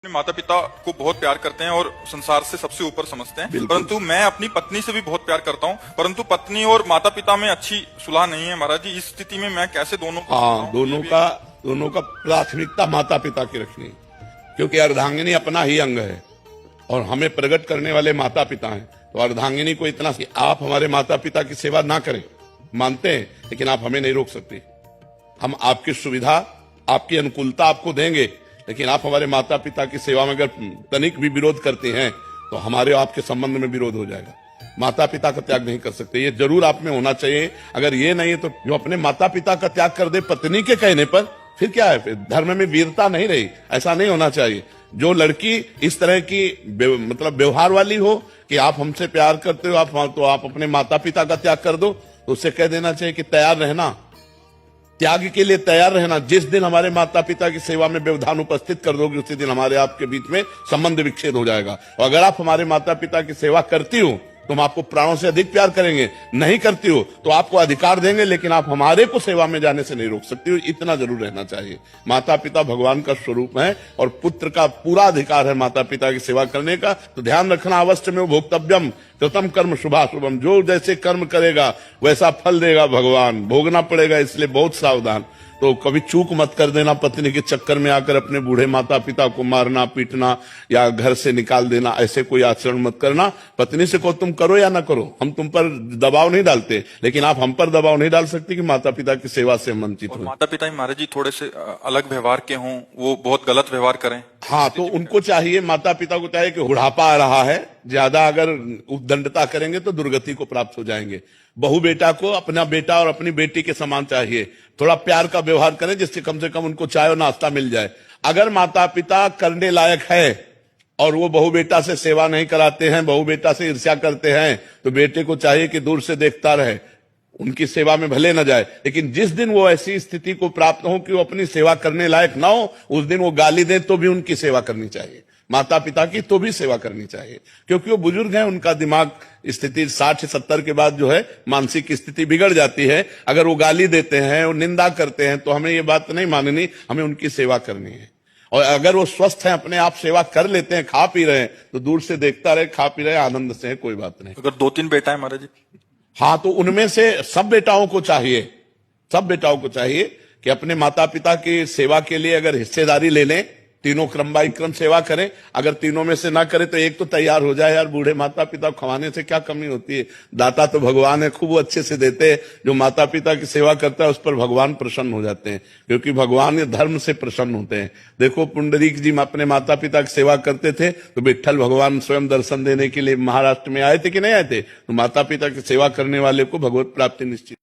अपने माता पिता को बहुत प्यार करते हैं और संसार से सबसे ऊपर समझते हैं, परंतु मैं अपनी पत्नी से भी बहुत प्यार करता हूं, परंतु पत्नी और माता पिता में अच्छी सुलह नहीं है महाराज जी। इस स्थिति में मैं कैसे दोनों का प्राथमिकता माता पिता की रखनी, क्योंकि अर्धांगिनी अपना ही अंग है और हमें प्रकट करने वाले माता पिता हैं। तो अर्धांगिनी को इतना कि आप हमारे माता पिता की सेवा ना करें, मानते हैं, लेकिन आप हमें नहीं रोक सकते। हम आपकी सुविधा, आपकी अनुकूलता आपको देंगे, लेकिन आप हमारे माता पिता की सेवा में अगर तनिक भी विरोध करते हैं तो हमारे आपके संबंध में विरोध हो जाएगा। माता पिता का त्याग नहीं कर सकते, ये जरूर आप में होना चाहिए। अगर ये नहीं है तो जो अपने माता पिता का त्याग कर दे पत्नी के कहने पर, फिर क्या है, फिर धर्म में वीरता नहीं रही। ऐसा नहीं होना चाहिए। जो लड़की इस तरह की मतलब व्यवहार वाली हो कि आप हमसे प्यार करते हो, तो आप अपने माता पिता का त्याग कर दो, तो उससे कह देना चाहिए कि तैयार रहना, त्याग के लिए तैयार रहना। जिस दिन हमारे माता पिता की सेवा में व्यवधान उपस्थित कर दोगे, उसी दिन हमारे आपके बीच में संबंध विच्छेद हो जाएगा। और अगर आप हमारे माता पिता की सेवा करती हो तो हम आपको प्राणों से अधिक प्यार करेंगे, नहीं करती हो तो आपको अधिकार देंगे, लेकिन आप हमारे को सेवा में जाने से नहीं रोक सकती हो। इतना जरूर रहना चाहिए। माता पिता भगवान का स्वरूप है और पुत्र का पूरा अधिकार है माता पिता की सेवा करने का। तो ध्यान रखना, अवश्य में भोक्तव्यम कृतम कर्म शुभाशुभम। जो जैसे कर्म करेगा वैसा फल देगा भगवान, भोगना पड़ेगा, इसलिए बहुत सावधान। तो कभी चूक मत कर देना, पत्नी के चक्कर में आकर अपने बूढ़े माता पिता को मारना पीटना या घर से निकाल देना, ऐसे कोई आचरण मत करना। पत्नी से को तुम करो या ना करो, हम तुम पर दबाव नहीं डालते, लेकिन आप हम पर दबाव नहीं डाल सकते कि माता पिता की सेवा से वंचित हो। माता पिता ही महाराज जी थोड़े से अलग व्यवहार के हों, वो बहुत गलत व्यवहार करें, हाँ, तो उनको चाहिए, माता पिता को चाहिए कि बुढ़ापा आ रहा है, ज्यादा अगर उद्दंडता करेंगे तो दुर्गति को प्राप्त हो जाएंगे। बहू बेटा को अपना बेटा और अपनी बेटी के समान चाहिए। थोड़ा प्यार का व्यवहार करें जिससे कम से कम उनको चाय और नाश्ता मिल जाए। अगर माता पिता करने लायक है और वो बहू बेटा से सेवा नहीं कराते हैं, बहू बेटा से ईर्ष्या करते हैं, तो बेटे को चाहिए कि दूर से देखता रहे, उनकी सेवा में भले न जाए। लेकिन जिस दिन वो ऐसी स्थिति को प्राप्त हो कि वो अपनी सेवा करने लायक ना हो, उस दिन वो गाली दे तो भी उनकी सेवा करनी चाहिए। माता पिता की तो भी सेवा करनी चाहिए, क्योंकि वो बुजुर्ग हैं, उनका दिमाग स्थिति 60-70 के बाद जो है मानसिक स्थिति बिगड़ जाती है। अगर वो गाली देते हैं, वो निंदा करते हैं, तो हमें ये बात नहीं माननी, हमें उनकी सेवा करनी है। और अगर वो स्वस्थ हैं, अपने आप सेवा कर लेते हैं, खा पी रहे हैं, तो दूर से देखता रहे, खा पी रहे, आनंद से है, कोई बात नहीं। अगर 2-3 बेटा है महाराज जी, हाँ, तो उनमें से सब बेटाओं को चाहिए कि अपने माता पिता की सेवा के लिए अगर हिस्सेदारी ले लें, तीनों क्रम बाई क्रम सेवा करें। अगर तीनों में से ना करे तो एक तो तैयार हो जाए। यार, बूढ़े माता पिता को खवाने से क्या कमी होती है, दाता तो भगवान है, खूब अच्छे से देते हैं। जो माता पिता की सेवा करता है उस पर भगवान प्रसन्न हो जाते हैं, क्योंकि भगवान ये धर्म से प्रसन्न होते हैं। देखो, पुंडरीक जी अपने माता पिता की सेवा करते थे तो विट्ठल भगवान स्वयं दर्शन देने के लिए महाराष्ट्र में आए थे कि नहीं आए थे। तो माता पिता की सेवा करने वाले को भगवत प्राप्ति निश्चित।